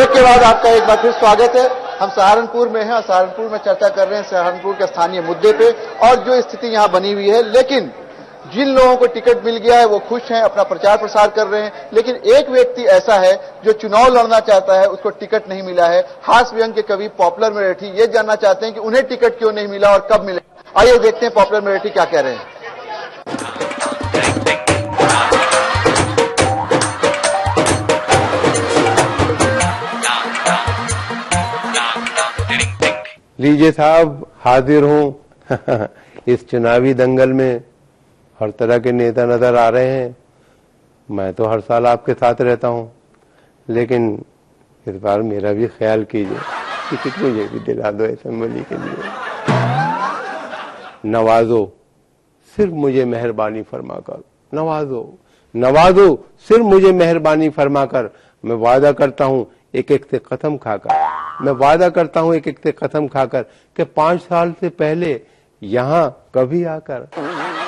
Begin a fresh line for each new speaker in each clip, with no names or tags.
Break के बाद आपका एक बार फिर स्वागत है। हम सहारनपुर में हैं और सहारनपुर में चर्चा कर रहे हैं सहारनपुर के स्थानीय मुद्दे पे और जो स्थिति यहां बनी हुई है। लेकिन जिन लोगों को टिकट मिल गया है वो खुश हैं, अपना प्रचार प्रसार कर रहे हैं। लेकिन एक व्यक्ति ऐसा है जो चुनाव लड़ना चाहता है, उसको टिकट नहीं मिला है। हास्य व्यंग के कवि पॉपुलर मराठी ये जानना चाहते हैं कि उन्हें टिकट क्यों नहीं मिला और कब मिले। आइए देखते हैं पॉपुलर मराठी क्या कह रहे हैं।
लीजिए साहब, हाजिर हूं। इस चुनावी दंगल में हर तरह के नेता नजर आ रहे हैं। मैं तो हर साल आपके साथ रहता हूं, लेकिन इस बार मेरा भी ख्याल कीजिए, टिकट मुझे भी दिला दो असेंबली के लिए। नवाजो सिर्फ मुझे मेहरबानी फरमाकर, नवाजो सिर्फ मुझे मेहरबानी फरमाकर। मैं वादा करता हूं एक एक से कसम खाकर, मैं वादा करता हूं एक एक से कसम खाकर कि 5 साल से पहले यहाँ कभी आकर।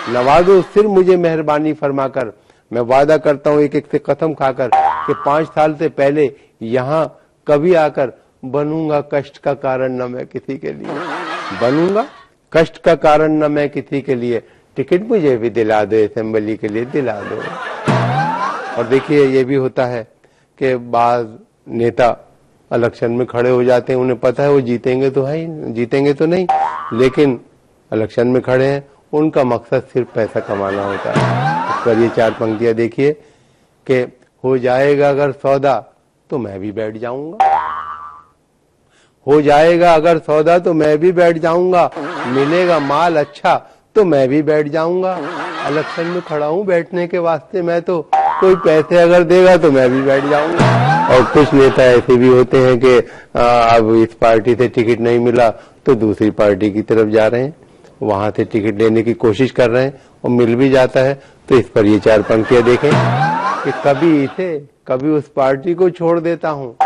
नवाजो सिर्फ मुझे मेहरबानी फरमाकर। मैं वादा करता हूं एक एक से कसम खाकर कि 5 साल से पहले यहाँ कभी आकर बनूंगा कष्ट का कारण न मैं किसी के लिए, बनूंगा कष्ट का कारण न मैं किसी के लिए। टिकट मुझे भी दिला दो असेंबली के लिए, दिला दो। और देखिए ये भी होता है कि बाज नेता इलेक्शन में खड़े हो जाते हैं, उन्हें पता है वो जीतेंगे तो है ही, जीतेंगे तो नहीं, लेकिन इलेक्शन में खड़े हैं, उनका मकसद सिर्फ पैसा कमाना होता है। इस पर ये 4 पंक्तियां देखिए कि हो जाएगा अगर सौदा तो मैं भी बैठ जाऊंगा, हो जाएगा अगर सौदा तो मैं भी बैठ जाऊंगा, मिलेगा माल अच्छा तो मैं भी बैठ जाऊंगा। इलेक्शन में खड़ा हूं बैठने के वास्ते मैं तो, कोई पैसे अगर देगा तो मैं भी बैठ जाऊंगा। और कुछ नेता ऐसे भी होते हैं कि अब इस पार्टी से टिकट नहीं मिला तो दूसरी पार्टी की तरफ जा रहे हैं, वहां से टिकट लेने की कोशिश कर रहे हैं और मिल भी जाता है। तो इस पर ये 4 पंक्तियां देखें कि कभी इसे कभी उस पार्टी को छोड़ देता हूँ,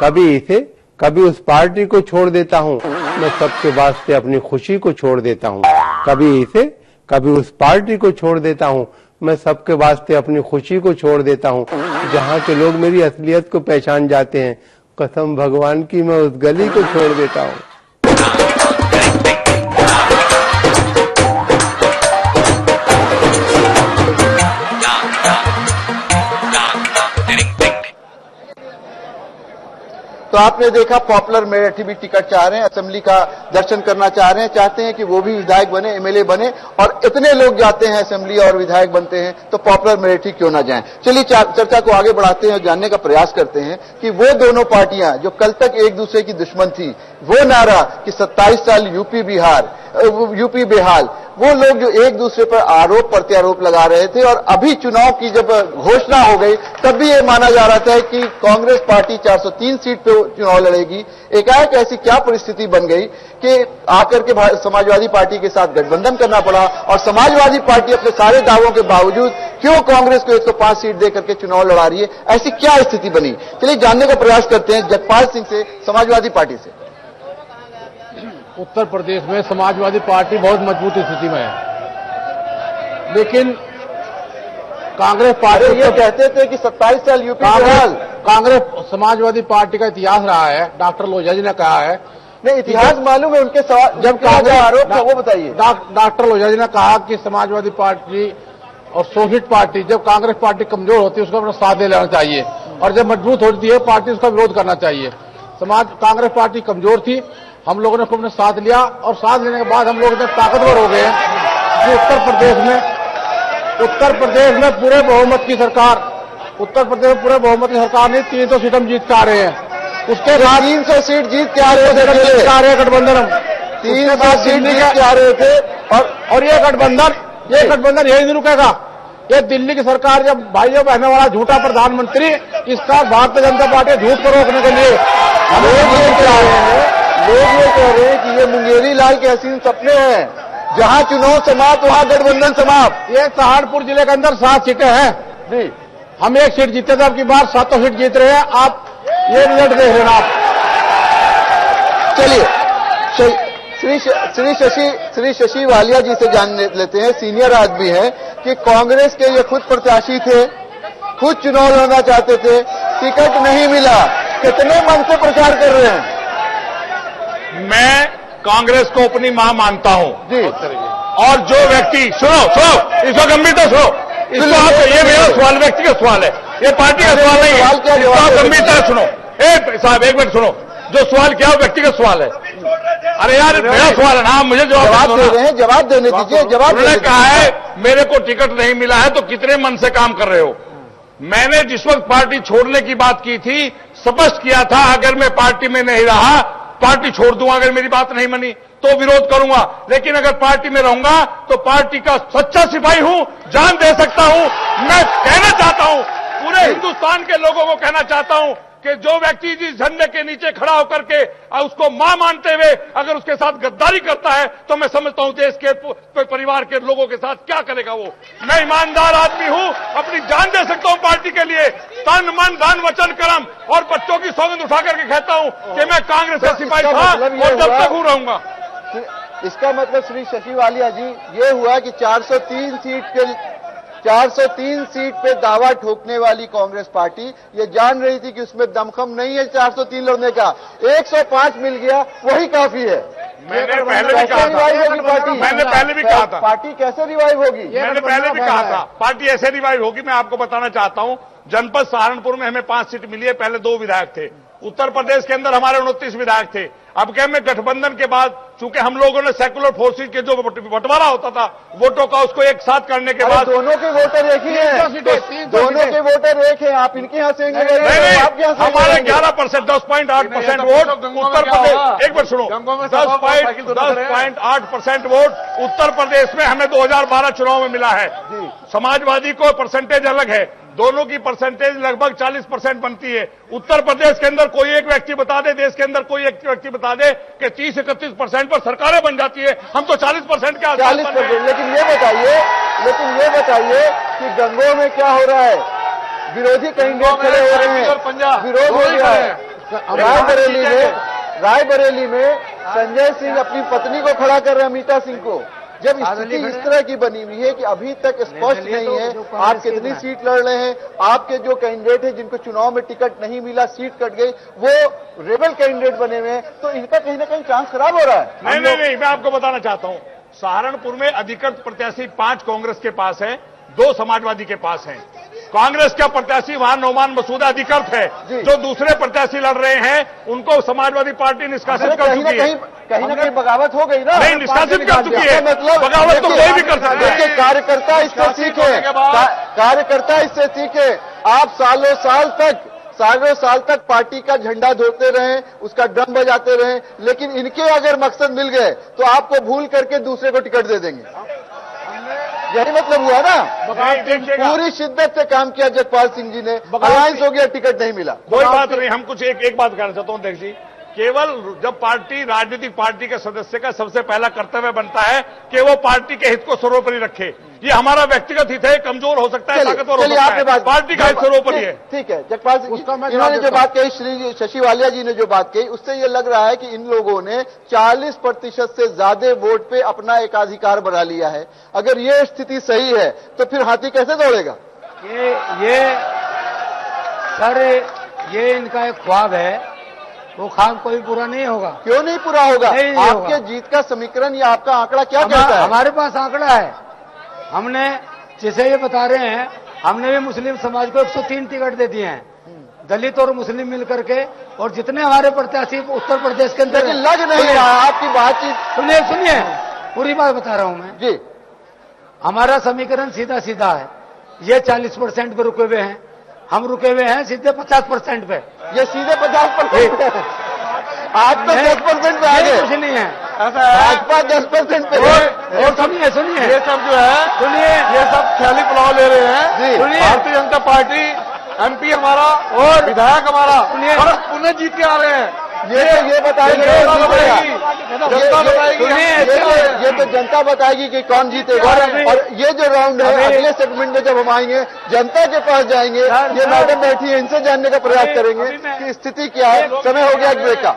कभी इसे कभी उस पार्टी को छोड़ देता हूँ, मैं सबके वास्ते अपनी खुशी को छोड़ देता हूँ। कभी इसे कभी उस पार्टी को छोड़ देता हूँ, मैं सबके वास्ते अपनी खुशी को छोड़ देता हूँ। जहाँ के लोग मेरी असलियत को पहचान जाते हैं, कसम भगवान की मैं उस गली को छोड़ देता हूँ।
तो आपने देखा पॉपुलर मराठी भी टिकट चाह रहे हैं, असेंबली का दर्शन करना चाह रहे हैं, चाहते हैं कि वो भी विधायक बने, एमएलए बने। और इतने लोग जाते हैं असेंबली और विधायक बनते हैं तो पॉपुलर मराठी क्यों ना जाएं। चलिए चर्चा को आगे बढ़ाते हैं और जानने का प्रयास करते हैं कि वो दोनों पार्टियां जो कल तक एक दूसरे की दुश्मन थी, वो नारा कि 27 साल यूपी बेहाल, वो लोग जो एक दूसरे पर आरोप प्रत्यारोप लगा रहे थे। और अभी चुनाव की जब घोषणा हो गई तब भी ये माना जा रहा था कि कांग्रेस पार्टी 403 सीट पे चुनाव लड़ेगी। एकाएक ऐसी क्या परिस्थिति बन गई कि आकर के समाजवादी पार्टी के साथ गठबंधन करना पड़ा और समाजवादी पार्टी अपने सारे दावों के बावजूद क्यों कांग्रेस को 105 सीट देकर के चुनाव लड़ा रही है, ऐसी क्या स्थिति बनी। चलिए जानने का प्रयास करते हैं जगपाल सिंह से, समाजवादी पार्टी से।
उत्तर प्रदेश में समाजवादी पार्टी बहुत मजबूत स्थिति में है, लेकिन कांग्रेस पार्टी
ये कहते थे कि 27 साल यूपी
कांग्रेस समाजवादी पार्टी का इतिहास रहा है। डॉक्टर लोहिया जी ने कहा है,
नहीं इतिहास मालूम है उनके जब कांग्रेस आरोप था वो बताइए।
डॉक्टर लोहिया जी ने कहा कि समाजवादी पार्टी और शोषित पार्टी, जब कांग्रेस पार्टी कमजोर होती है उसका अपना साथ दे लेना चाहिए, और जब मजबूत होती है पार्टी उसका विरोध करना चाहिए। कांग्रेस पार्टी कमजोर थी, हम लोगों ने अपने साथ लिया और साथ लेने के बाद हम लोग इतने ताकतवर हो गए कि उत्तर प्रदेश में पूरे बहुमत की सरकार, उत्तर प्रदेश में पूरे बहुमत की सरकार ने 300 सीट हम जीत के आ रहे हैं। उसके बाद 300 सीट जीत के आ रहे थे गठबंधन, हम 300 सीट जीत के आ रहे थे। और ये गठबंधन यही नहीं रुकेगा। ये दिल्ली की सरकार जब भाइयों बहनों वाला झूठा प्रधानमंत्री, इसका भारतीय जनता पार्टी झूठ को रोकने के लिए लोग ये कह रहे हैं कि ये मुंगेरी लाल के हसीन सपने हैं, जहां चुनाव समाप्त वहां गठबंधन समाप्त। ये सहारनपुर जिले के अंदर 7 सीटें हैं जी, हम 1 सीट जीते थे, अब की बार 7 सीट जीत रहे हैं। आप ये रिजल्ट देख रहे हैं आप। चलिए श्री शशि वालिया जी से जान लेते हैं, सीनियर आदमी हैं, कि कांग्रेस के ये खुद प्रत्याशी थे, खुद चुनाव लड़ना चाहते थे, टिकट नहीं मिला,
कितने मन से प्रचार कर रहे हैं?
मैं कांग्रेस को अपनी मां मानता हूं
जी।
और जो व्यक्ति सुनो इसको गंभीरता सुनो, इसको आप, ये मेरा सवाल व्यक्तिगत सवाल है, ये पार्टी का सवाल नहीं है, इसको आप गंभीरता से सुनो। साहब एक मिनट सुनो, जो सवाल किया व्यक्तिगत सवाल है। अरे यार मेरा सवाल है ना, मुझे
जवाब दे रहे हैं, जवाब देने दीजिए। जवाब
उन्होंने कहा है मेरे को टिकट नहीं मिला है, तो कितने मन से काम कर रहे हो? मैंने जिस वक्त पार्टी छोड़ने की बात की थी, स्पष्ट किया था अगर मैं पार्टी में नहीं रहा, पार्टी छोड़ दूंगा, अगर मेरी बात नहीं मानी तो विरोध करूंगा, लेकिन अगर पार्टी में रहूंगा तो पार्टी का सच्चा सिपाही हूं, जान दे सकता हूं। मैं कहना चाहता हूं, पूरे हिंदुस्तान के लोगों को कहना चाहता हूं कि जो व्यक्ति जिस झंडे के नीचे खड़ा होकर के उसको मां मानते हुए अगर उसके साथ गद्दारी करता है, तो मैं समझता हूं देश के परिवार के लोगों के साथ क्या करेगा वो। मैं ईमानदार आदमी हूं, अपनी जान दे सकता हूं पार्टी के लिए, तन मन धन वचन कर्म, और बच्चों की सौगंध उठा करके कहता हूं कि मैं कांग्रेस का सिपाही था और जब तक हूं रहूंगा।
इसका मतलब श्री शशि वालिया जी, ये हुआ कि 403 सीट पे दावा ठोकने वाली कांग्रेस पार्टी ये जान रही थी कि उसमें दमखम नहीं है 403 लड़ने का, 105 मिल गया, वही काफी है।
मैंने पहले भी कहा था, मैंने पहले भी कहा था
पार्टी कैसे रिवाइव होगी?
मैंने पहले भी कहा था पार्टी ऐसे रिवाइव होगी। मैं आपको बताना चाहता हूं, जनपद सहारनपुर में हमें 5 सीट मिली है, पहले 2 विधायक थे। उत्तर प्रदेश के अंदर हमारे 29 विधायक थे। अब क्या में गठबंधन के बाद चूंकि हम लोगों ने सेकुलर फोर्सेज के जो बंटवारा होता था वोटों का, उसको एक साथ करने के बाद
दोनों के वोटर एक ही हैं, दोनों के वोटर एक हैं। आप इनके यहाँ से
नहीं, हमारे 11%, 10.8% वोट उत्तर प्रदेश, एक बार सुनो, 10.8% वोट उत्तर प्रदेश में हमें 2012 चुनाव में मिला है। समाजवादी को परसेंटेज अलग है, दोनों की परसेंटेज लगभग 40% बनती है। उत्तर प्रदेश के अंदर कोई एक व्यक्ति बता दे, देश के अंदर कोई एक व्यक्ति बता दे कि 30-31% पर सरकारें बन जाती है, हम तो 40% के आसपास।
40%। लेकिन ये बताइए कि गंगों में क्या हो रहा है? विरोधी कैंडिडेट खड़े हो रहे हैं, विरोध हो रहा है। रायबरेली में संजय सिंह अपनी पत्नी को खड़ा कर रहे हैं, अमिता सिंह को। जब स्थिति इस तरह की बनी हुई है कि अभी तक स्पष्ट नहीं है आप कितनी सीट लड़ रहे हैं, आपके जो कैंडिडेट हैं जिनको चुनाव में टिकट नहीं मिला, सीट कट गई, वो रेबल कैंडिडेट बने हुए हैं, तो इनका कहीं ना कहीं चांस खराब हो रहा है।
नहीं, मैं आपको बताना चाहता हूं, सहारनपुर में अधिकृत प्रत्याशी 5 कांग्रेस के पास है, 2 समाजवादी के पास हैं। कांग्रेस का प्रत्याशी वहां नौमान मसूद अधिकृत है, जो दूसरे प्रत्याशी लड़ रहे हैं उनको समाजवादी पार्टी निष्कासित कर चुकी है।
कहीं ना कहीं बगावत हो गई ना?
नहीं, निष्कासित कर चुकी है। मतलब बगावत तो कोई भी कर सकता है।
कार्यकर्ता इससे सीखे, कार्यकर्ता इससे सीखे। आप सालों साल तक पार्टी का झंडा धोते रहे, उसका ड्रम बजाते रहे, लेकिन इनके अगर मकसद मिल गए तो आपको भूल करके दूसरे को टिकट दे देंगे। यही मतलब हुआ ना? पूरी शिद्दत से काम किया जगपाल सिंह जी ने, अलायंस हो गया, टिकट नहीं मिला।
कोई बात नहीं, हम कुछ एक बात कहना चाहता हूं, देख जी, केवल जब पार्टी राजनीतिक पार्टी के सदस्य का सबसे पहला कर्तव्य बनता है कि वो पार्टी के हित को सर्वोपरि रखे। ये हमारा व्यक्तिगत हित है, कमजोर हो सकता है, ताकतवर हो सकता है, पार्टी का हित सर्वोपरि है।
ठीक है, जगपाल सिंह इन्होंने जो बात कही, श्री शशि वालिया जी ने जो बात कही, उससे ये लग रहा है कि इन लोगों ने 40% से ज्यादा वोट पे अपना एकाधिकार बना लिया है। अगर ये स्थिति सही है तो फिर हाथी कैसे दौड़ेगा?
ये इनका एक ख्वाब है, वो ख्वाब कोई पूरा नहीं होगा।
क्यों नहीं पूरा होगा? आपके जीत का समीकरण या आपका आंकड़ा क्या कहता है?
हमारे पास आंकड़ा है, हमने जिसे ये बता रहे हैं, हमने भी मुस्लिम समाज को 103 टिकट दे दिए हैं, दलित और मुस्लिम मिलकर के, और जितने हमारे प्रत्याशी उत्तर प्रदेश के अंदर
लग नहीं रहा आपकी बातचीत।
सुनिए पूरी बात बता रहा हूं मैं
जी।
हमारा समीकरण सीधा सीधा है, ये 40% पे रुके हुए हैं, हम रुके हुए हैं सीधे 50% पे।
ये सीधे 50% है, आज तो 10% पे आ गए।
कुछ नहीं है
भाजपा 10% पे।
और सुनिए
ये सब जो है,
सुनिए,
ये सब ख्याली पुलाव ले रहे हैं।
सुनिए,
भारतीय जनता पार्टी MP हमारा और विधायक हमारा और पुनः जीत के आ रहे हैं।
ये बताएगी,
जनता बताएगी,
ये तो जनता बताएगी कि कौन जीतेगा। और ये जो राउंड है, अगले सेगमेंट में जब हम आएंगे, जनता के पास जाएंगे, ये मैडम बैठी है, इनसे जानने का प्रयास करेंगे कि स्थिति क्या है। समय हो गया एक ब्रेक का।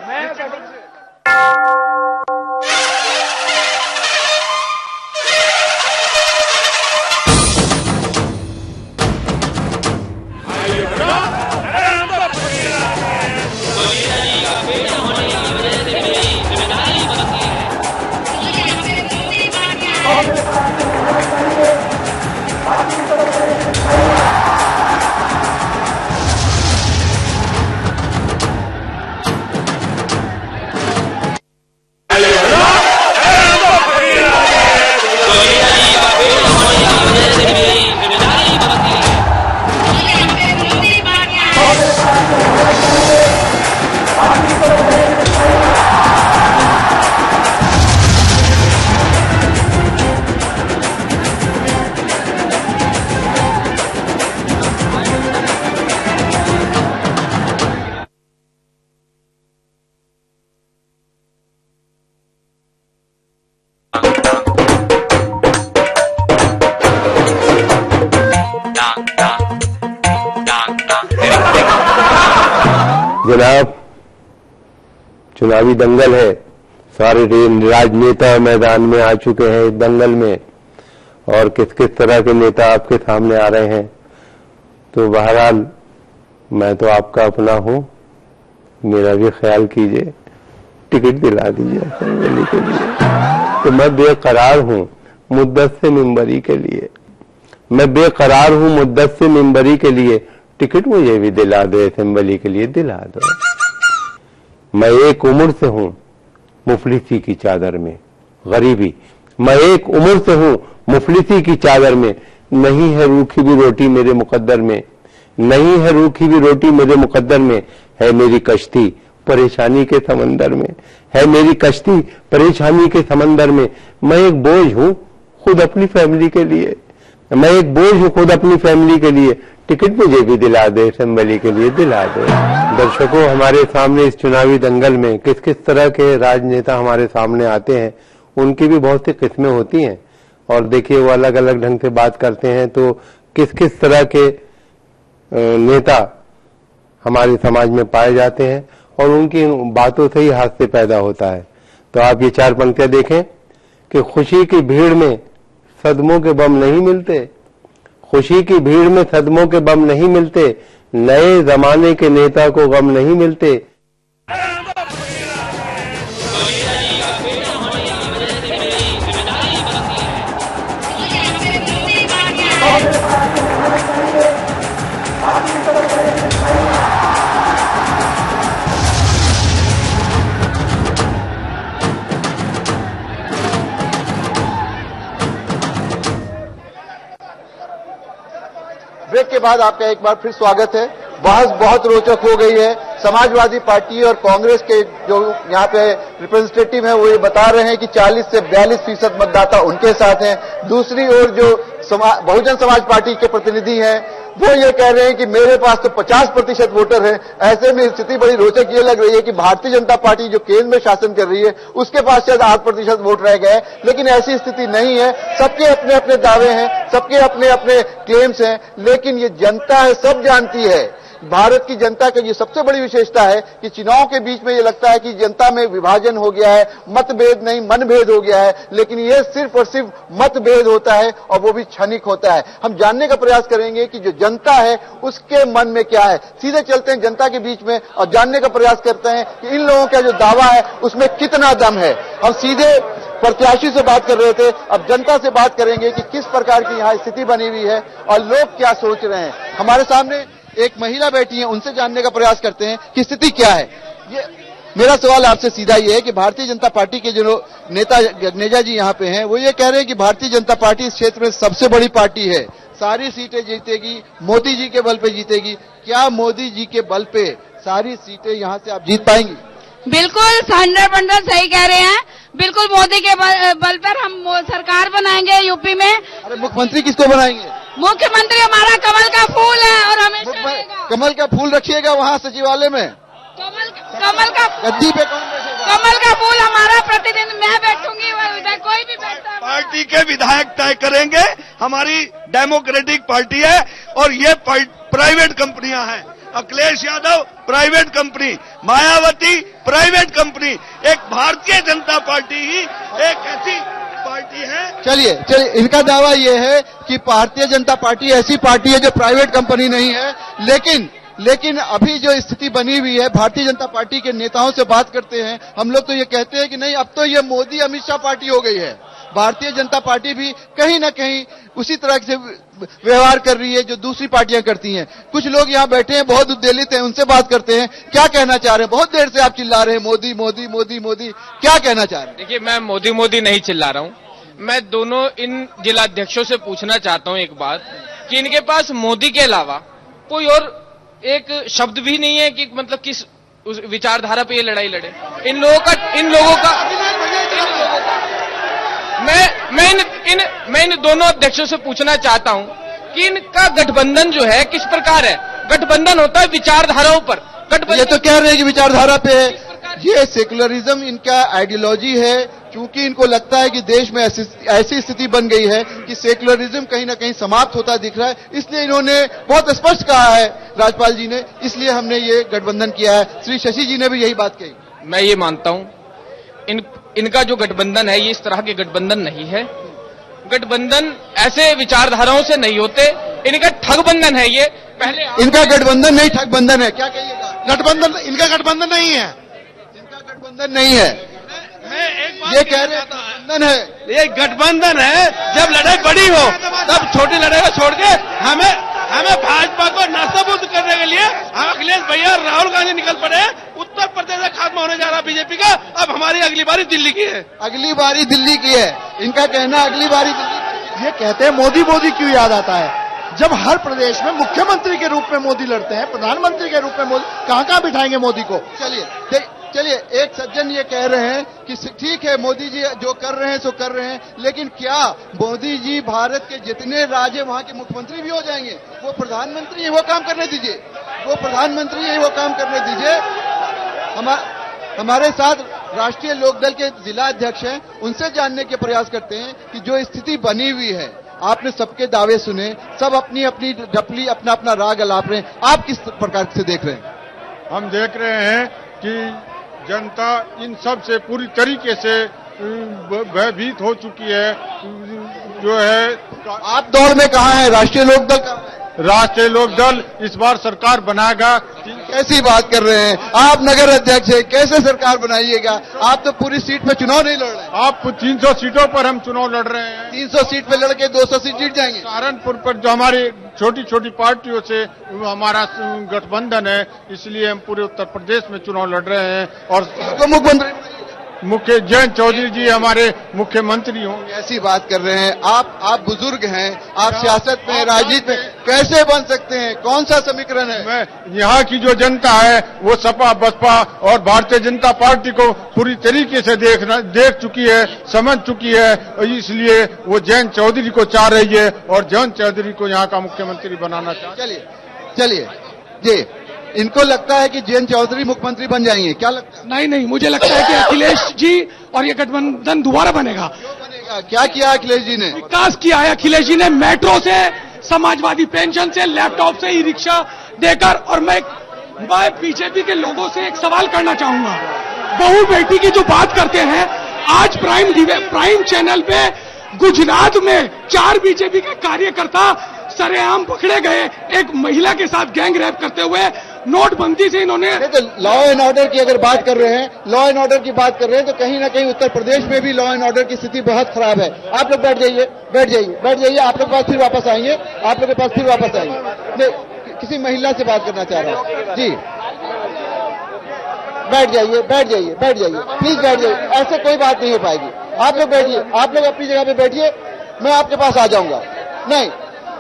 जनाब, चुनावी दंगल है, सारे राजनेता मैदान में आ चुके हैं इस दंगल में, और किस किस तरह के नेता आपके सामने आ रहे हैं। तो बहरहाल मैं तो आपका अपना हूं, मेरा भी ख्याल कीजिए, टिकट दिला दीजिए असेंबली के लिए। तो मैं बेकरार हूं मुद्दत से मिंबरी के लिए, मैं बेकरार हूं मुद्दत से मिंबरी के लिए, टिकट मुझे भी दिला दो असेंबली के लिए, दिला दो। मैं एक उम्र से हूं मुफलिसी की चादर में, गरीबी, मैं एक उम्र से हूं मुफलिसी की चादर में, नहीं है रूखी भी रोटी मेरे मुकद्दर में, नहीं है रूखी भी रोटी मेरे मुकद्दर में, है मेरी कश्ती परेशानी के समंदर में, है मेरी कश्ती परेशानी के समंदर में। मैं एक बोझ हूं खुद अपनी फैमिली के लिए, मैं एक बोझ हूं खुद अपनी फैमिली के लिए, टिकट मुझे भी दिला दे असेंबली के लिए, दिला दो। दर्शकों, हमारे सामने इस चुनावी दंगल में किस किस तरह के राजनेता हमारे सामने आते हैं, उनकी भी बहुत सी किस्में होती हैं, और देखिए वो अलग अलग ढंग से बात करते हैं। तो किस किस तरह के नेता हमारे समाज में पाए जाते हैं, और उनकी बातों से ही हादसे पैदा होता है। तो आप ये 4 पंक्तियां देखें कि खुशी की भीड़ में सदमों के बम नहीं मिलते, खुशी की भीड़ में सदमों के बम नहीं मिलते, नए जमाने के नेता को गम नहीं मिलते।
ब्रेक के बाद आपका एक बार फिर स्वागत है। बहस बहुत रोचक हो गई है। समाजवादी पार्टी और कांग्रेस के जो यहाँ पे रिप्रेजेंटेटिव हैं वो ये बता रहे हैं कि 40 से 42% मतदाता उनके साथ हैं। दूसरी ओर जो बहुजन समाज पार्टी के प्रतिनिधि हैं वो ये कह रहे हैं कि मेरे पास तो 50% वोटर हैं। ऐसे में स्थिति बड़ी रोचक ये लग रही है कि भारतीय जनता पार्टी जो केंद्र में शासन कर रही है उसके पास शायद 8% वोट रह गए, लेकिन ऐसी स्थिति नहीं है। सबके अपने अपने दावे हैं, सबके अपने अपने क्लेम्स हैं, लेकिन ये जनता है, सब जानती है। भारत की जनता की ये सबसे बड़ी विशेषता है कि चुनाव के बीच में ये लगता है कि जनता में विभाजन हो गया है, मतभेद नहीं मनभेद हो गया है, लेकिन ये सिर्फ और सिर्फ मतभेद होता है और वो भी क्षणिक होता है। हम जानने का प्रयास करेंगे कि जो जनता है उसके मन में क्या है। सीधे चलते हैं जनता के बीच में और जानने का प्रयास करते हैं कि इन लोगों का जो दावा है उसमें कितना दम है। हम सीधे प्रत्याशी से बात कर रहे थे, अब जनता से बात करेंगे कि किस प्रकार की यहाँ स्थिति बनी हुई है और लोग क्या सोच रहे हैं। हमारे सामने एक महिला बैठी है, उनसे जानने का प्रयास करते हैं कि स्थिति क्या है। ये मेरा सवाल आपसे सीधा ये है कि भारतीय जनता पार्टी के जो नेता गगनेजा जी यहाँ पे हैं वो ये कह रहे हैं कि भारतीय जनता पार्टी इस क्षेत्र में सबसे बड़ी पार्टी है, सारी सीटें जीतेगी, मोदी जी के बल पे जीतेगी। क्या मोदी जी के बल पे सारी सीटें यहाँ से आप जीत पाएंगी?
बिल्कुल 100% सही कह रहे हैं। बिल्कुल मोदी के बल पर हम सरकार बनाएंगे यूपी में।
अरे मुख्यमंत्री किसको बनाएंगे?
मुख्यमंत्री हमारा कमल का फूल है और हमेशा रहेगा।
कमल का फूल रखिएगा वहाँ सचिवालय में,
कमल का
गद्दी पे कौन बैठेगा?
कमल का फूल हमारा प्रतिदिन मैं बैठूंगी, कोई भी बैठता।
पार्टी के विधायक तय करेंगे। हमारी डेमोक्रेटिक पार्टी है और ये प्राइवेट कंपनियां हैं। Akhilesh Yadav private company, Mayawati private company, एक भारतीय जनता पार्टी ही एक ऐसी पार्टी है।
चलिए इनका दावा ये है कि भारतीय जनता पार्टी ऐसी पार्टी है जो प्राइवेट कंपनी नहीं है, लेकिन अभी जो स्थिति बनी हुई है, भारतीय जनता पार्टी के नेताओं से बात करते हैं हम लोग तो ये कहते हैं कि नहीं, अब तो ये मोदी अमित शाह पार्टी हो गई है। भारतीय जनता पार्टी भी कहीं ना कहीं उसी तरह से व्यवहार कर रही है जो दूसरी पार्टियां करती हैं। कुछ लोग यहाँ बैठे हैं, बहुत उद्वेलित हैं, उनसे बात करते हैं। क्या कहना चाह रहे हैं? बहुत देर से आप चिल्ला रहे हैं मोदी मोदी मोदी मोदी, क्या कहना चाह रहे हैं?
देखिए, मैं मोदी मोदी नहीं चिल्ला रहा हूँ। मैं दोनों इन जिलाध्यक्षों से पूछना चाहता हूँ एक बात कि इनके पास मोदी के अलावा कोई और एक शब्द भी नहीं है कि मतलब किस विचारधारा पे ये लड़ाई लड़े। इन लोगों का मैं इन दोनों अध्यक्षों से पूछना चाहता हूं कि इनका गठबंधन जो है किस प्रकार है। गठबंधन होता है विचारधाराओं पर।
ये तो कह रहे हैं कि विचारधारा पे है, ये सेकुलरिज्म इनका आइडियोलॉजी है, क्योंकि इनको लगता है कि देश में ऐसी स्थिति बन गई है कि सेकुलरिज्म कहीं ना कहीं समाप्त होता दिख रहा है। इसलिए इन्होंने बहुत स्पष्ट कहा है राज्यपाल जी ने, इसलिए हमने ये गठबंधन किया है। श्री शशि जी ने भी यही बात कही।
मैं ये मानता हूं इनका जो गठबंधन है ये इस तरह के गठबंधन नहीं है। गठबंधन ऐसे विचारधाराओं से नहीं होते, इनका ठगबंधन है ये। पहले
इनका गठबंधन नहीं, ठगबंधन है। क्या कहिएगा?
गठबंधन, इनका गठबंधन नहीं है,
इनका गठबंधन नहीं है।
मैं एक बात
ये कह रहे हैं गठबंधन है।
ये गठबंधन है। जब लड़ाई बड़ी हो तब छोटी लड़ाई को छोड़ के हमें भाजपा को नास्ताबुद करने के लिए हम अखिलेश भैया राहुल गांधी निकल पड़े। उत्तर प्रदेश में खात्मा होने जा रहा बीजेपी का। अब हमारी अगली बारी दिल्ली की है।
अगली बारी दिल्ली की है, इनका कहना अगली बारी दिल्ली की है।
ये कहते हैं मोदी मोदी क्यों याद आता है, जब हर प्रदेश में मुख्यमंत्री के रूप में मोदी लड़ते हैं, प्रधानमंत्री के रूप में मोदी, कहां बिठाएंगे मोदी को?
चलिए एक सज्जन ये कह रहे हैं कि ठीक है मोदी जी जो कर रहे हैं सो कर रहे हैं, लेकिन क्या मोदी जी भारत के जितने राज्य वहां के मुख्यमंत्री भी हो जाएंगे? वो प्रधानमंत्री है, वो काम करने दीजिए। वो प्रधानमंत्री है, वो काम करने दीजिए। हमारे साथ राष्ट्रीय लोकदल के जिला अध्यक्ष हैं, उनसे जानने के प्रयास करते हैं कि जो स्थिति बनी हुई है, आपने सबके दावे सुने, सब अपनी अपनी डपली अपना अपना राग अलाप रहे हैं, आप किस प्रकार से देख रहे हैं?
हम देख रहे हैं कि जनता इन सब से पूरी तरीके से भयभीत हो चुकी है। जो है
आप दौड़ में कहाँ है? राष्ट्रीय लोकदल का?
राष्ट्रीय लोकदल इस बार सरकार बनाएगा।
कैसी बात कर रहे हैं आप? नगर अध्यक्ष है, कैसे सरकार बनाइएगा? आप तो पूरी सीट पे चुनाव नहीं लड़ रहे।
आप 300 सीटों पर हम चुनाव लड़ रहे हैं।
300 सीट पे लड़के 200 सीट जीत जाएंगे।
सहारनपुर पर जो हमारी छोटी छोटी पार्टियों से हमारा गठबंधन है, इसलिए हम पूरे उत्तर प्रदेश में चुनाव लड़ रहे हैं। और
मुख्यमंत्री
जयंत चौधरी जी हमारे मुख्यमंत्री होंगे।
ऐसी बात कर रहे हैं आप बुजुर्ग हैं, आप सियासत में, राजनीति में कैसे बन सकते हैं? कौन सा समीकरण है?
मैं यहाँ की जो जनता है वो सपा बसपा और भारतीय जनता पार्टी को पूरी तरीके से देख चुकी है, समझ चुकी है, इसलिए वो जयंत चौधरी को चाह रही है और जयंत चौधरी को यहाँ का मुख्यमंत्री बनाना चाहती है।
चलिए जी, इनको लगता है कि जयंत चौधरी मुख्यमंत्री बन जाएंगे, क्या लगता है?
नहीं, मुझे लगता है कि अखिलेश जी और ये गठबंधन दोबारा बनेगा।
क्यों बनेगा? क्या किया अखिलेश जी ने?
विकास किया है अखिलेश जी ने, मेट्रो से, समाजवादी पेंशन से, लैपटॉप से, ई रिक्शा देकर। और मैं बीजेपी के लोगों से एक सवाल करना चाहूंगा, बहू बेटी की जो बात करते हैं, आज प्राइम चैनल पे गुजरात में 4 बीजेपी के कार्यकर्ता सरेआम पकड़े गए एक महिला के साथ गैंग रेप करते हुए। नोटबंदी से इन्होंने
तो लॉ एंड ऑर्डर की अगर बात कर रहे हैं, लॉ एंड ऑर्डर की बात कर रहे हैं, तो कहीं ना कहीं उत्तर प्रदेश में भी लॉ एंड ऑर्डर की स्थिति बहुत खराब है। आप लोग बैठ जाइए, आप लोग के पास फिर वापस आएंगे, नहीं, किसी महिला से बात करना चाह रहा हूँ जी। बैठ जाइए, प्लीज बैठ जाइए, ऐसे कोई बात नहीं हो पाएगी। आप लोग बैठिए, आप लोग अपनी जगह पे बैठिए, मैं आपके पास आ जाऊंगा। नहीं,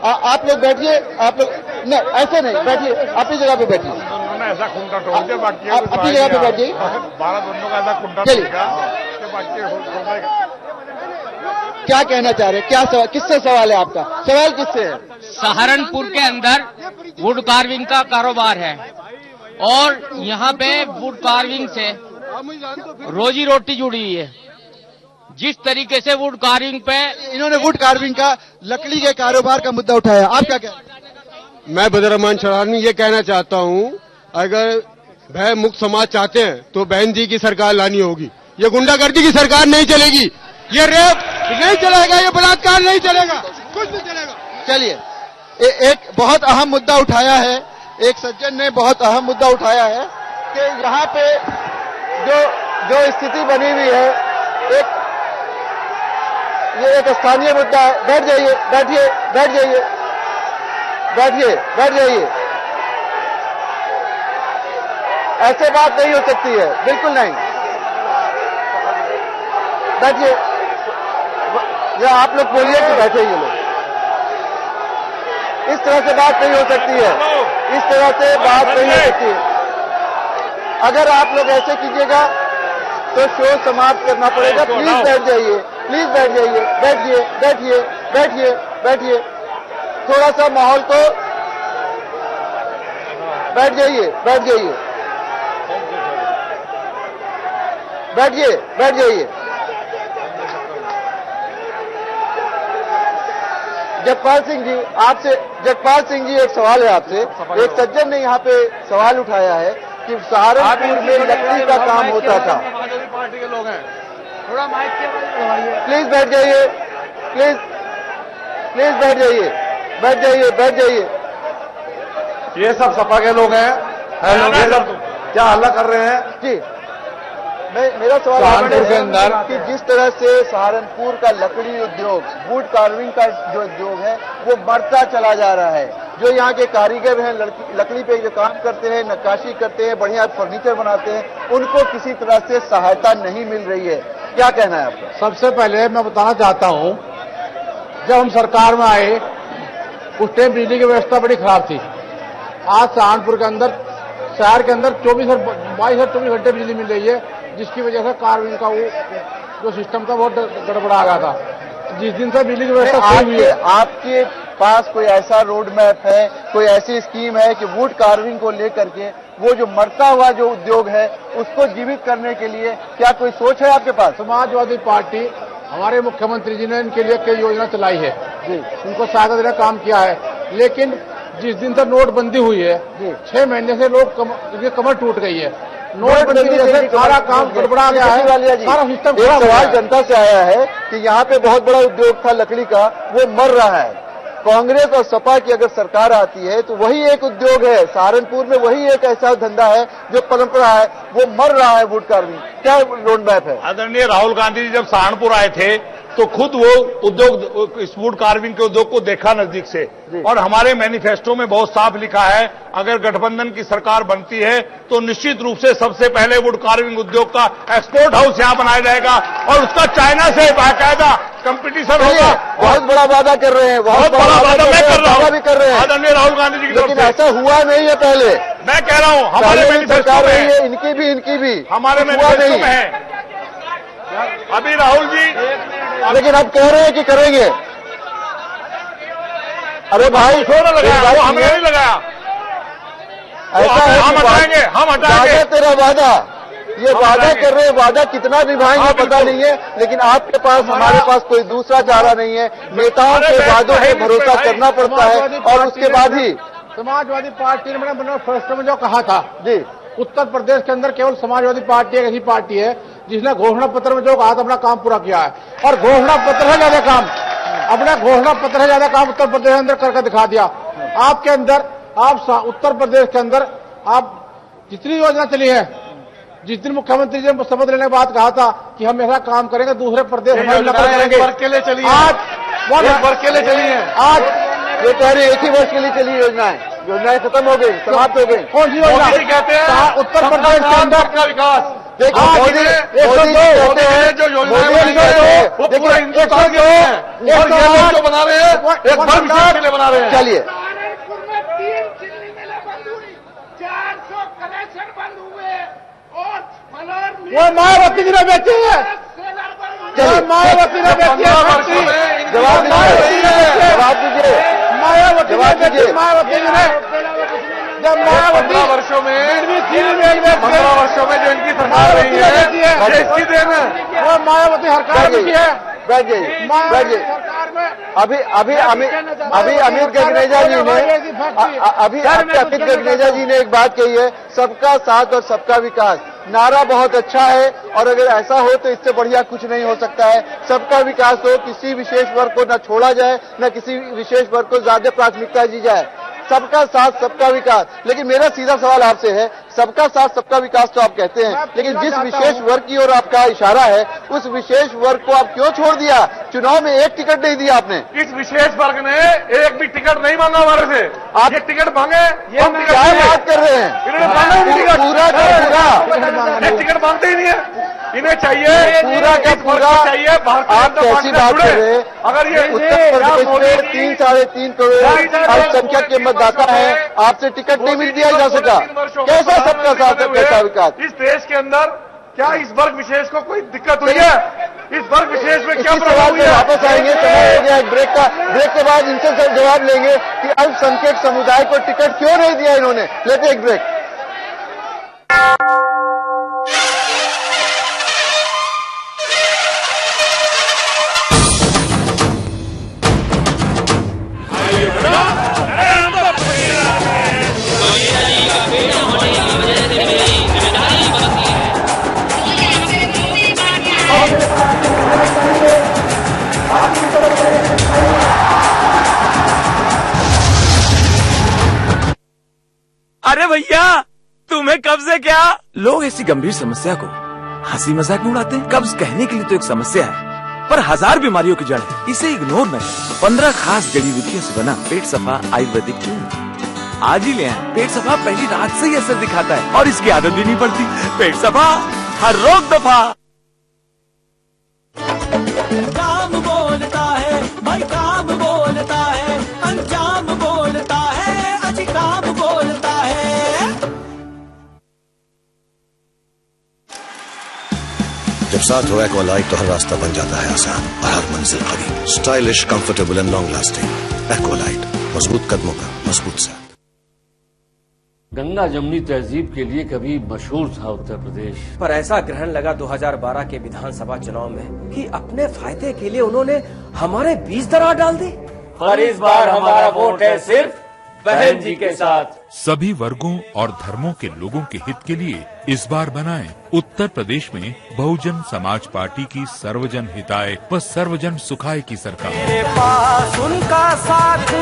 आप लोग बैठिए, आप लोग नहीं, ऐसे नहीं, बैठिए, अपनी जगह पे बैठिए।
ऐसा खुंटा तोड़ दे, बाकी
आप अपनी जगह पे बैठ जाइए।
12 दोनों का ऐसा खुंटा
तोड़ेगा, क्या कहना चाह रहे हैं? क्या सवाल, किससे सवाल है आपका? सवाल किससे है?
सहारनपुर के अंदर वुड कार्विंग का कारोबार है और यहाँ पे वुड कार्विंग से रोजी रोटी जुड़ी हुई है। जिस तरीके से वुड कार्विंग पे
इन्होंने वुड कार्विंग का, लकड़ी के कारोबार का मुद्दा उठाया, आप क्या कहते हैं?
मैं बदरमान शरारनी ये कहना चाहता हूँ, अगर भय मुक्त समाज चाहते हैं तो बहन जी की सरकार लानी होगी। ये गुंडागर्दी की सरकार नहीं चलेगी, ये रेप नहीं चलेगा, ये बलात्कार नहीं चलेगा, कुछ नहीं चलेगा।
चलिए, एक बहुत अहम मुद्दा उठाया है, एक सज्जन ने बहुत अहम मुद्दा उठाया है कि यहाँ पे जो स्थिति बनी हुई है, ये एक स्थानीय मुद्दा है। बैठ जाइए, ऐसे बात नहीं हो सकती है, बिल्कुल नहीं। बैठिए, या आप लोग बोलिए कि बैठे ये लोग। इस तरह से बात नहीं हो सकती है, अगर आप लोग ऐसे कीजिएगा तो शो समाप्त करना पड़ेगा। प्लीज बैठ जाइए, बैठिए, थोड़ा सा माहौल को, बैठ जाइए। बैठिए, बैठ जाइए। जगपाल सिंह जी, आपसे, जगपाल सिंह जी, एक सवाल है आपसे। एक सज्जन ने यहाँ पे सवाल उठाया है कि सहारनपुर में लकड़ी का काम होता था।
पार्टी के लोग हैं,
थोड़ा माइक के बढ़वाइए।
प्लीज बैठ जाइए, प्लीज बैठ जाइए, बैठ जाइए, बैठ जाइए।
ये सब सपा के लोग हैं। हेलो, ये सब क्या हल्ला कर रहे हैं
जी? मेरा सवाल
सहारनपुर के अंदर
कि जिस तरह से सहारनपुर का लकड़ी उद्योग, वुड कार्विंग का जो उद्योग है वो बढ़ता चला जा रहा है। जो यहाँ के कारीगर हैं, लकड़ी पे जो काम करते हैं, नक्काशी करते हैं, बढ़िया फर्नीचर बनाते हैं, उनको किसी तरह से सहायता नहीं मिल रही है। क्या कहना है आपका?
सबसे पहले मैं बताना चाहता हूं, जब हम सरकार में आए उस टाइम बिजली की व्यवस्था बड़ी खराब थी। आज सहारनपुर के अंदर, शहर के अंदर 22 और 24 घंटे बिजली मिल रही है, जिसकी वजह से कार्विंग का वो जो सिस्टम था बहुत गड़बड़ा गया था। जिस दिन से बिजली की व्यवस्था सही हुई है।
आपके पास कोई ऐसा रोड मैप है, कोई ऐसी स्कीम है कि वुड कार्विंग को लेकर के वो जो मरता हुआ जो उद्योग है उसको जीवित करने के लिए क्या कोई सोच है आपके पास?
समाजवादी पार्टी, हमारे मुख्यमंत्री जी ने इनके लिए कई योजना चलाई है जी, उनको सहायता देने का काम किया है। लेकिन जिस दिन से नोटबंदी हुई है, 6 महीने से लोग कमर टूट गई है। नोटबंदी से सारा काम गड़बड़ा गया है, सारा सिस्टम खराब।
एक सवाल जनता से आया है कि यहाँ पे बहुत बड़ा उद्योग था लकड़ी का, वो मर रहा है। कांग्रेस और सपा की अगर सरकार आती है तो वही एक उद्योग है, सहारनपुर में वही एक ऐसा धंधा है जो परंपरा है, वो मर रहा है वुड कार्विंग। क्या रोड मैप है?
आदरणीय राहुल गांधी जी जब सहारनपुर आए थे तो खुद वो उद्योग, इस वुड कार्विंग के उद्योग को देखा नजदीक से, और हमारे मैनिफेस्टो में बहुत साफ लिखा है अगर गठबंधन की सरकार बनती है तो निश्चित रूप से सबसे पहले वुड कार्विंग उद्योग का एक्सपोर्ट हाउस यहाँ बनाया जाएगा और उसका चाइना से बाकायदा कंपटीशन होगा।
बहुत बड़ा वादा कर रहे हैं,
बहुत बड़ा वादा मैं कर रहा हूँ,
भी कर रहे हैं
आदरणीय राहुल गांधी जी की तरफ
लेकिन
से।
ऐसा हुआ नहीं है। पहले
मैं कह रहा हूँ हमारे मैनिफेस्टो में है,
इनकी भी
हमारे मैनिफेस्टो में है। अभी राहुल जी,
लेकिन अब कह रहे हैं कि करेंगे। अरे भाई,
क्यों ना लगाया? वो हमने नहीं लगाया।
ऐसा है
हम हटाएंगे, हम हटाएंगे।
तेरा वादा, ये वादा कर रहे हैं, वादा कितना निभाएंगे पता नहीं है, लेकिन आपके पास, हमारे पास कोई दूसरा चारा नहीं है। नेताओं के वादों पे भरोसा करना पड़ता है और उसके बाद ही।
समाजवादी पार्टी ने मैनिफेस्टो में जो कहा था
जी,
उत्तर प्रदेश के अंदर केवल समाजवादी पार्टी एक ऐसी पार्टी है जिसने घोषणा पत्र में जो कहा था अपना काम पूरा किया है, और घोषणा पत्र है ज्यादा काम, अपना घोषणा पत्र है ज्यादा काम उत्तर प्रदेश के अंदर करके दिखा दिया। आपके अंदर, आप उत्तर प्रदेश के अंदर आप जितनी योजना चली है, जिस दिन मुख्यमंत्री जी ने शपथ लेने के बाद कहा था कि हम ऐसा काम करेंगे दूसरे प्रदेश में नकल करेंगे,
वर्ष के लिए चली है,
आज वर्ष के लिए चली है। आज
ये कह रहे एक ही वर्ष के लिए चली योजनाएं खत्म हो गई, समाप्त हो गई।
कौन सी योजना कहते हैं? उत्तर प्रदेश के अंदर
का विकास।
देखिए मोदी कहते हैं
जो योजनाएं वो पूरा हिंदुस्तान के लिए है, और ये लोग जो बना रहे हैं एक वर्ग विशेष के लिए बना रहे हैं।
चलिए,
3 चिल्ली मिलें बंद हुई, 400 कनेक्शन बंद हुए और
वो मायावती जी ने बेची है, मायावती ने बेची है फैक्ट्री,
जवाब दीजिए,
मायावती जी ने जब मायावती
15 वर्षों में जो इनकी सरकार रही है ये इसकी देन है।
वो मायावती सरकार में है।
बैठ जाइए, बैठ जाइए। अभी अमित गगनेजा जी ने एक बात कही है, सबका साथ और सबका विकास। नारा बहुत अच्छा है और अगर ऐसा हो तो इससे बढ़िया कुछ नहीं हो सकता है। सबका विकास हो, किसी विशेष वर्ग को न छोड़ा जाए, न किसी विशेष वर्ग को ज्यादा प्राथमिकता दी जाए। सबका साथ सबका विकास। लेकिन मेरा सीधा सवाल आपसे है, सबका साथ सबका विकास तो आप कहते हैं, लेकिन जिस विशेष वर्ग की ओर आपका इशारा है उस विशेष वर्ग को आप क्यों छोड़ दिया? चुनाव में एक टिकट नहीं दिया आपने।
इस विशेष वर्ग ने एक भी टिकट नहीं मांगा हमारे से। आप एक टिकट मांगे,
हम क्या बात कर रहे हैं? पूरा का पूरा
एक टिकट मांगते ही नहीं है। इन्हें चाहिए
पूरा का पूरा
चाहिए।
आप कैसी बात कर रहे हैं?
अगर ये
उत्तर प्रदेश में 3 साढ़े 3 करोड़ अल्पसंख्यक के मतदाता है, आपसे टिकट नहीं मिल दिया जा सका। कैसा सबका साथ कैसा विकास?
इस देश के अंदर क्या इस वर्ग विशेष को कोई दिक्कत हुई है? इस वर्ग विशेष में क्या प्रभाव हुई है?
वापस आएंगे, समय हो गया एक ब्रेक का। ब्रेक के बाद इनसे सब जवाब लेंगे कि अल्पसंख्यक समुदाय को टिकट क्यों नहीं दिया इन्होंने। लेते एक ब्रेक।
अरे भैया तुम्हें कब्ज है क्या? लोग ऐसी गंभीर समस्या को हंसी मजाक में उड़ाते हैं। कब्ज कहने के लिए तो एक समस्या है, पर 1000 बीमारियों की जड़ है, इसे इग्नोर न करें। 15 खास जड़ी बूटियों से बना पेट सफा आयुर्वेदिक चूर्ण आज ही ले आए। पेट सफा पहली रात से ही असर दिखाता है और इसकी आदत भी नहीं पड़ती। पेट सफा हर रोग दफा।
काम बोलता है भाई, काम बोलता है, अंजाम बोलता है, अजी काम बोलता है।
जब साथ हो एक्वालाइट तो हर रास्ता बन जाता है आसान और हर मंजिल करीब। Stylish, comfortable and long lasting Aqualite, मजबूत कदमों का मजबूत साथ।
गंगा जमुनी तहजीब के लिए कभी मशहूर था उत्तर प्रदेश,
पर ऐसा ग्रहण लगा 2012 के विधानसभा चुनाव में कि अपने फायदे के लिए उन्होंने हमारे बीच दरार डाल दी।
पर इस बार हमारा वोट है सिर्फ बहन जी के साथ।
सभी वर्गों और धर्मों के लोगों के हित के लिए इस बार बनाएं उत्तर प्रदेश में बहुजन समाज पार्टी की सर्वजन हिताय व सर्वजन सुखाय की सरकार।
मेरे पास उनका साथ है।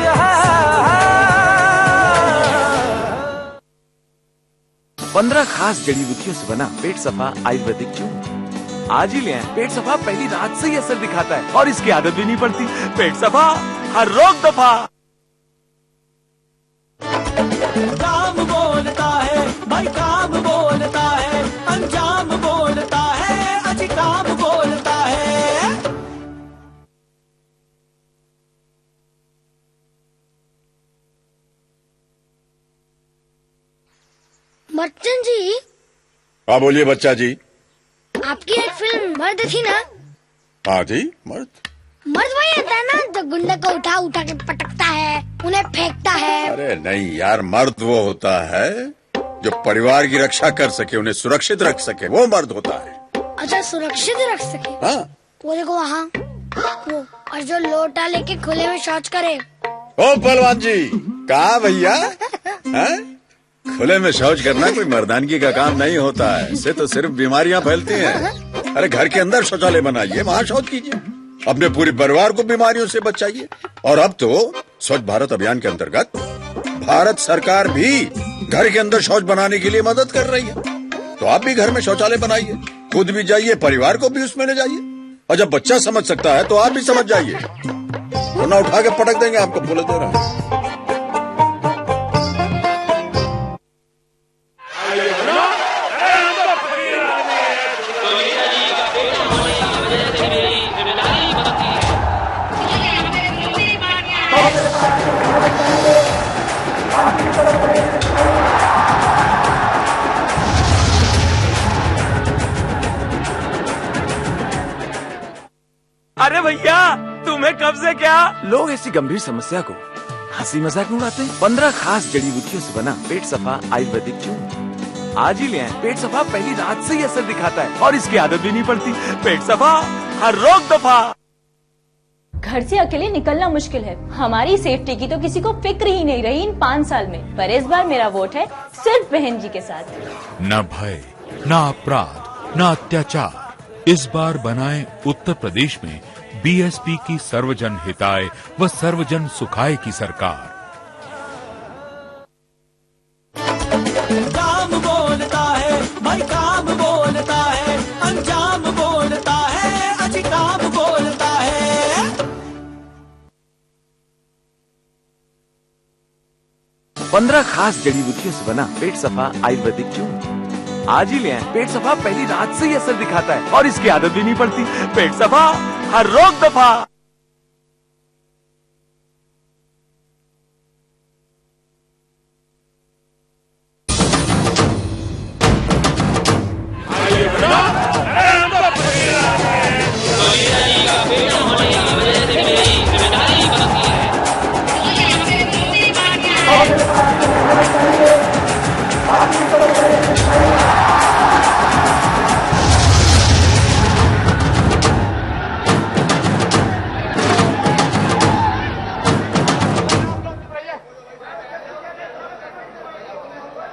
15 खास जड़ी बूटियों से बना पेट सफा आयुर्वेदिक चूर्ण आज ही ले आए। पेट सफा पहली रात से ही असर दिखाता है और इसकी आदत भी नहीं पड़ती। पेट सफा हर रोग दफा।
काम बोलता है भाई, काम बोलता है, अंजाम बोलता है, अजी काम बोलता है।
बच्चन जी।
हाँ बोलिए बच्चा जी।
आपकी एक फिल्म मर्द थी ना?
हाँ जी, मर्द
वही होता है ना जो गुंडे को उठा उठा के पटकता है, उन्हें फेंकता है।
अरे नहीं यार, मर्द वो होता है जो परिवार की रक्षा कर सके, उन्हें सुरक्षित रख सके, वो मर्द होता है।
अच्छा, सुरक्षित रख सके?
हाँ।
वो देखो वहाँ वो, और जो लोटा लेके खुले में शौच करे।
ओ पहलवान जी, कहा भैया? खुले में शौच करना कोई मर्दानगी का काम नहीं होता है, इससे तो सिर्फ बीमारियां फैलती हैं। अरे घर के अंदर शौचालय बनाइए, वहाँ शौच कीजिए, अपने पूरे परिवार को बीमारियों से बचाइए। और अब तो स्वच्छ भारत अभियान के अंतर्गत भारत सरकार भी घर के अंदर शौच बनाने के लिए मदद कर रही है। तो आप भी घर में शौचालय बनाइए, खुद भी जाइए, परिवार को भी उसमें ले जाइए। और जब बच्चा समझ सकता है तो आप भी समझ जाइए, वरना उठा के पटक देंगे आपको, बोले दे रहा है।
अरे भैया तुम्हें कब्ज है क्या? लोग ऐसी गंभीर समस्या को हंसी मजाक में उड़ाते हैं। 15 खास जड़ी बूटियों से बना पेट सफा आयुर्वेदिक चूर्ण आज ही ले आए। पेट सफा पहली रात से ही असर दिखाता है और इसकी आदत भी नहीं पड़ती। पेट सफा हर रोग दफा।
घर से अकेले निकलना मुश्किल है, हमारी सेफ्टी की तो किसी को फिक्र ही नहीं रही इन 5 साल में। पर इस बार मेरा वोट है सिर्फ बहन जी के साथ।
न भय, न अपराध, न अत्याचार। इस बार बनाएं उत्तर प्रदेश में बीएसपी की सर्वजन हिताय व सर्वजन सुखाय की सरकार।
काम बोलता है भाई, काम बोलता है, अंजाम बोलता है, अजी काम बोलता है।
15 खास जड़ी बूटियों से बना पेट सफा आयुर्वेदिक चूर्ण आज ही ले आए। पेट सफा पहली रात से ही असर दिखाता है और इसकी आदत भी नहीं पड़ती। पेट सफा हर रोग दफा।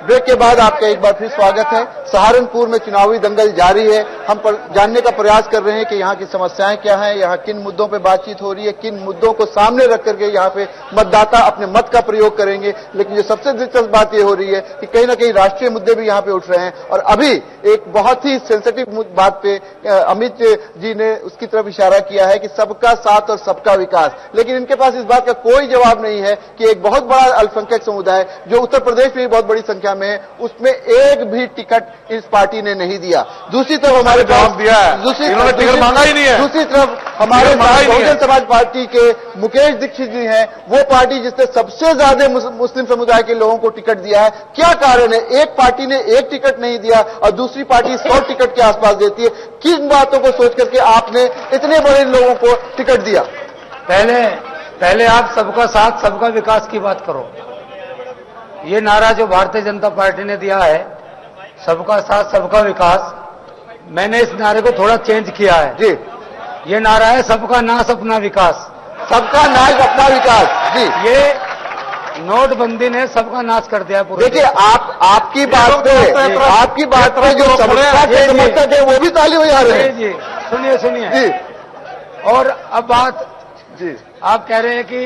ब्रेक के बाद आपका एक बार फिर स्वागत है। सहारनपुर में चुनावी दंगल जारी है। हम जानने का प्रयास कर रहे हैं कि यहाँ की समस्याएं क्या हैं, यहाँ किन मुद्दों पे बातचीत हो रही है, किन मुद्दों को सामने रख करके यहाँ पे मतदाता अपने मत का प्रयोग करेंगे। लेकिन जो सबसे दिलचस्प बात ये हो रही है कि कहीं ना कहीं राष्ट्रीय मुद्दे भी यहाँ पे उठ रहे हैं। और अभी एक बहुत ही सेंसिटिव बात पे अमित जी ने उसकी तरफ इशारा किया है कि सबका साथ और सबका विकास, लेकिन इनके पास इस बात का कोई जवाब नहीं है कि एक बहुत बड़ा अल्पसंख्यक समुदाय जो उत्तर प्रदेश में भी बहुत बड़ी संख्या में है, उसमें एक भी टिकट इस पार्टी ने नहीं दिया। दूसरी तरफ हमारे पास
दिया है,
दूसरी
टिकट मांगा ही नहीं है।
दूसरी तरफ हमारे बहुजन समाज पार्टी के मुकेश दीक्षित जी हैं, वो पार्टी जिसने सबसे ज्यादा मुस्लिम समुदाय के लोगों को टिकट दिया है। क्या कारण है? एक पार्टी ने एक टिकट नहीं दिया और दूसरी पार्टी 100 टिकट के आसपास देती है। किन बातों को सोच करके आपने इतने बड़े लोगों को टिकट दिया?
पहले आप सबका साथ सबका विकास की बात करो। ये नारा जो भारतीय जनता पार्टी ने दिया है, सबका साथ सबका विकास, मैंने इस नारे को थोड़ा चेंज किया है
जी।
ये नारा है सबका नाश अपना विकास।
सबका नाश अपना विकास जी।
ये नोटबंदी ने सबका नाश कर दिया पूरे।
देखिए आपकी बात पे जो समर्थक है वो भी ताली बजा रहे हैं
जी। सुनिए
जी।
और अब बात
जी,
आप कह रहे हैं कि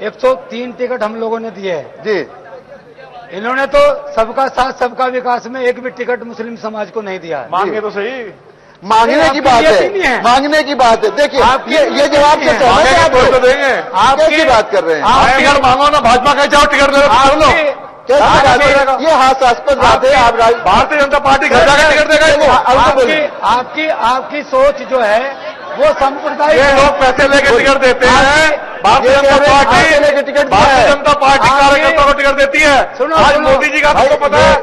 103 टिकट हम लोगों ने दिए हैं
जी।
इन्होंने तो सबका साथ सबका विकास में एक भी टिकट मुस्लिम समाज को नहीं दिया है।
मांगे तो सही,
मांगने की बात है, मांगने की बात है। देखिए ये जवाब से सहमत है आप
तो देंगे।
आप कैसी बात कर रहे हैं?
आप टिकट मांगो ना, भाजपा का जाओ टिकट ले लो।
ये हास्यास्पद बात है। आप
भारतीय जनता पार्टी घर जाकर टिकट देगा।
आपकी सोच जो है वो सांप्रदायिक
ये लोग पैसे लेके टिकट देते हैं। भारतीय जनता पार्टी कार्यकर्ताओं को टिकट देती है। आज मोदी जी का आपको पता है,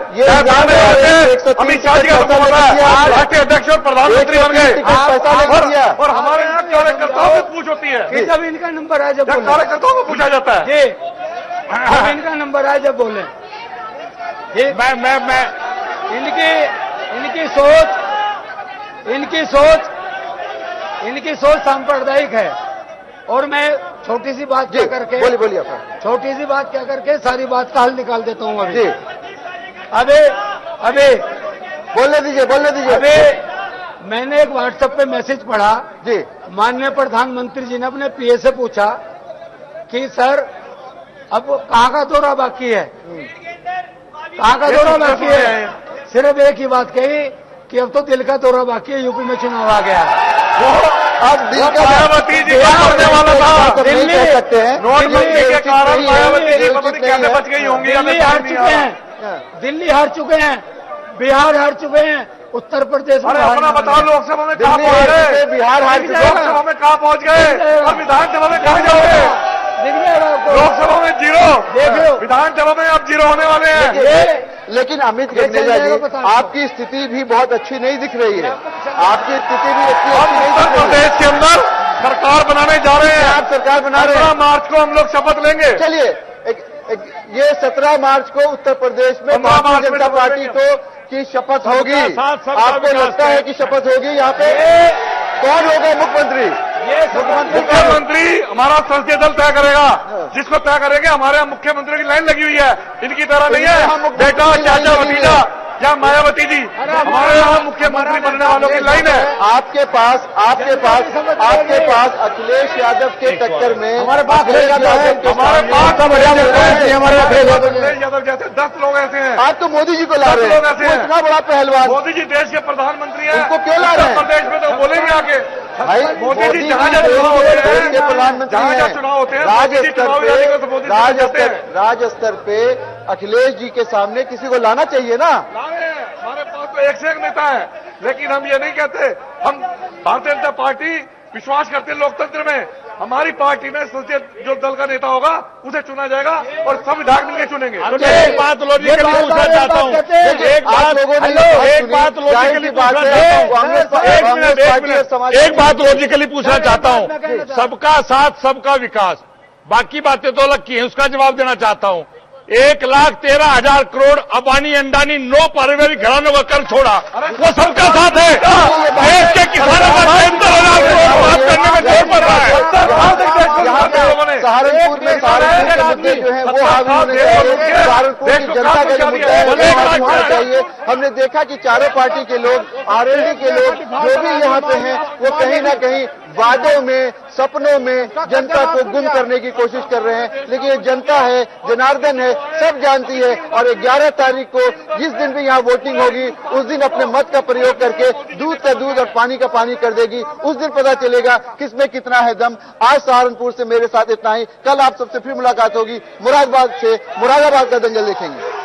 अमित शाह जी का आपको पता है, राष्ट्रीय अध्यक्ष और प्रधानमंत्री बन गए। और हमारे यहाँ कार्यकर्ताओं से पूछ होती है।
जब इनका नंबर आए, जब
कार्यकर्ताओं को पूछा जाता है,
जब इनका नंबर आए जब बोले।
मैं
इनकी सोच सांप्रदायिक है। और मैं छोटी सी बात क्या करके
बोलिए
छोटी सी बात क्या करके सारी बात का हल निकाल देता हूँ अभी। अबे
बोलने दीजिए।
अबे मैंने एक व्हाट्सएप पे मैसेज पढ़ा
जी।
माननीय प्रधानमंत्री जी ने अपने पीए से पूछा कि सर अब कहाँ का दौरा बाकी है, कहाँ का दौरा बाकी है। सिर्फ एक ही बात कही कि अब तो दिल का दौरा बाकी है, यूपी में चुनाव आ गया।
अब दिल का
मायावती जी का होने वाला था।
नहीं कह सकते हैं,
नोटबंदी के कारण मायावती जी पता नहीं कैसे बच गई होंगी।
दिल्ली हार चुके हैं, दिल्ली हार चुके हैं, बिहार हार चुके हैं, उत्तर प्रदेश में
अपना बताओ, लोकसभा में कहाँ पहुंच गए?
बिहार हार चुके हैं,
लोकसभा में कहाँ पहुंच गए और विधानसभा में कहाँ जाओगे? लोकसभा में 0, विधानसभा में अब 0 होने वाले हैं।
लेकिन अमित गंडेला जी, आपकी स्थिति भी बहुत अच्छी नहीं दिख रही है। आपकी स्थिति भी अच्छी नहीं दिख रही है।
प्रदेश के अंदर सरकार बनाने जा रहे हैं।
आप सरकार बना रहे हैं।
17 मार्च को हम लोग शपथ लेंगे।
चलिए, ये 17 मार्च को उत्तर प्रदेश में भारतीय जनता पार्टी की शपथ होगी। आपको लगता है कि शपथ होगी? यहाँ पे कौन होगा मुख्यमंत्री?
मुख्यमंत्री हमारा संसदीय दल तय करेगा, जिसको तय करेंगे। हमारे यहाँ मुख्यमंत्री की लाइन लगी हुई है, इनकी तरह नहीं है बेटा चाचा भतीजा या मायावती जी। हमारे यहाँ मुख्यमंत्री बनने वालों की लाइन है।
आपके पास अखिलेश यादव के टक्कर में
हमारे पास अखिलेश यादव जैसे 10 लोग ऐसे हैं।
आप तो मोदी जी को ला रहे हैं, इतना बड़ा पहलवान।
मोदी जी देश के प्रधानमंत्री हैं,
उनको क्यों ला रहे हैं?
प्रदेश में तो बोलेंगे आके
भाई,
मोदी जी जहाँ चुनाव होते हैं,
प्रधानमंत्री
जहाँ चुनाव होते हैं,
राज स्तर पे अखिलेश जी के सामने किसी को लाना चाहिए ना।
हमारे पास तो एक से एक नेता है, लेकिन हम ये नहीं कहते। हम भारतीय जनता पार्टी विश्वास करते हैं लोकतंत्र में। हमारी पार्टी में संसदीय जो दल का नेता होगा उसे चुना जाएगा और सब विधायक मिलकर चुनेंगे।
एक बात लॉजिकली पूछना चाहता हूँ, एक बात लॉजिकली पूछना चाहता हूँ। सबका साथ सबका विकास, बाकी बातें तो अलग की हैं, उसका जवाब देना चाहता हूँ।
1,13,000 करोड़ अबानी अंडानी 9 पारिवारिक घरानों का कर छोड़ा, वो सबका साथ है। देश के किसानों का 73,000 करोड़ माफ करने में जोर पड़ रहा है।
सहारनपुर में के मुद्दे जो है वो हावी होने चाहिए, सहारनपुर की जनता का जो मुद्दा है वो हावी होना चाहिए। हमने देखा कि चारों पार्टी के लोग, आरएलडी के लोग जो भी यहाँ पे हैं, वो कहीं ना कहीं वादों में, सपनों में जनता को गुम करने की कोशिश कर रहे हैं। लेकिन ये जनता है, जनार्दन है, सब जानती है। और 11 तारीख को जिस दिन भी यहाँ वोटिंग होगी, उस दिन अपने मत का प्रयोग करके दूध का दूध और पानी का पानी कर देगी। उस दिन पता चलेगा किसमें कितना है दम। आज सहारनपुर से मेरे साथ इतना ही। कल आप सबसे फिर मुलाकात होगी। मुरादाबाद का दंगल देखेंगे।